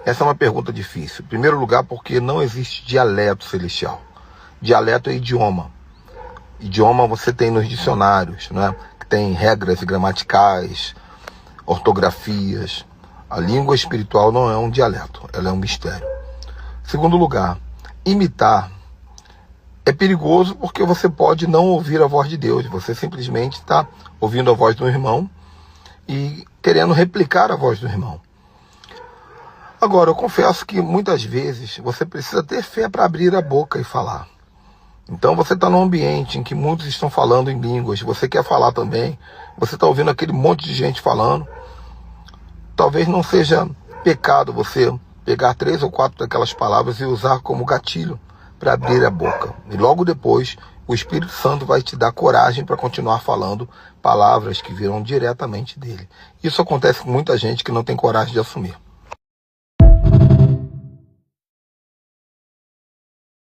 Essa é uma pergunta difícil. Em primeiro lugar, porque não existe dialeto celestial. Dialeto é idioma. Idioma você tem nos dicionários, né? Que tem regras gramaticais, ortografias. A língua espiritual não é um dialeto, ela é um mistério. Segundo lugar, imitar é perigoso porque você pode não ouvir a voz de Deus. Você simplesmente está ouvindo a voz do irmão e querendo replicar a voz do irmão. Agora, eu confesso que muitas vezes você precisa ter fé para abrir a boca e falar. Então você está num ambiente em que muitos estão falando em línguas, você quer falar também, você está ouvindo aquele monte de gente falando. Talvez não seja pecado você pegar 3 ou 4 daquelas palavras e usar como gatilho para abrir a boca. E logo depois o Espírito Santo vai te dar coragem para continuar falando palavras que virão diretamente dele. Isso acontece com muita gente que não tem coragem de assumir.